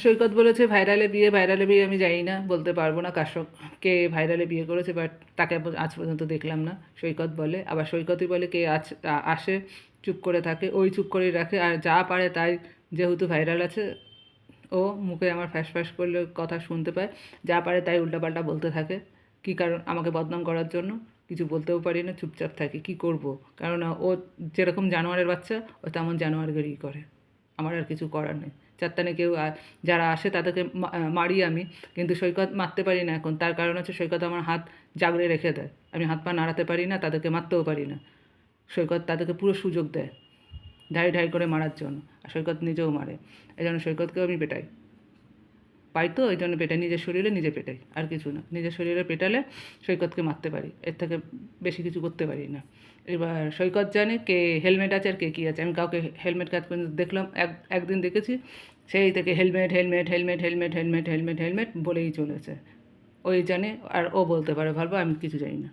সৈকত বলেছে ভাইরালে বিয়ে আমি জানি না, বলতে পারবো না কে ভাইরালে বিয়ে করেছে, বাট তাকে আজ পর্যন্ত দেখলাম না। সৈকত বলে, আবার সৈকতই বলে কে আসে চুপ করে থাকে, ওই চুপ করেই রাখে, আর যা পারে তাই, যেহেতু ভাইরাল আছে ও মুখে আমার ফ্যাঁস ফ্যাঁস করলে কথা শুনতে পায়, যা পারে তাই উল্টাপাল্টা বলতে থাকে। কী কারণ আমাকে বদনাম করার জন্য? কিছু বলতেও পারি না, চুপচাপ থাকি, কী করব? কারণ ও যেরকম জানোয়ারের বাচ্চা, ও তেমন জানোয়ারগিরি করে। আমার আর কিছু করার নেই। চারটানে কেউ যারা আসে তাদেরকে মারি আমি, কিন্তু সৈকত মারতে পারি না এখন। তার কারণ হচ্ছে সৈকত আমার হাত জাগড়ে রেখে দেয়, আমি হাত পা নাড়াতে পারি না, তাদেরকে মারতেও পারি না। সৈকত তাদেরকে পুরো সুযোগ দেয় ঢাই ঢাই করে মারার জন্য, আর সৈকত নিজেও মারে। এই জন্য সৈকতকেও আমি পেটাই, পাই তো ওই জন্য পেটাই, নিজের শরীরে নিজে পেটাই, আর কিছু না। নিজের শরীরে পেটালে সৈকতকে মারতে পারি, এর থেকে বেশি কিছু করতে পারি না। এবার সৈকত জানে কে হেলমেট আছে আর কে কী আছে। আমি কাউকে হেলমেট কাজ পর্যন্ত দেখলাম, একদিন দেখেছি, সেই থেকে helmet helmet helmet helmet helmet helmet helmet বলেই চলেছে। ওই জানে, আর ও বলতে পারে ভালো, আমি কিছু জানি না।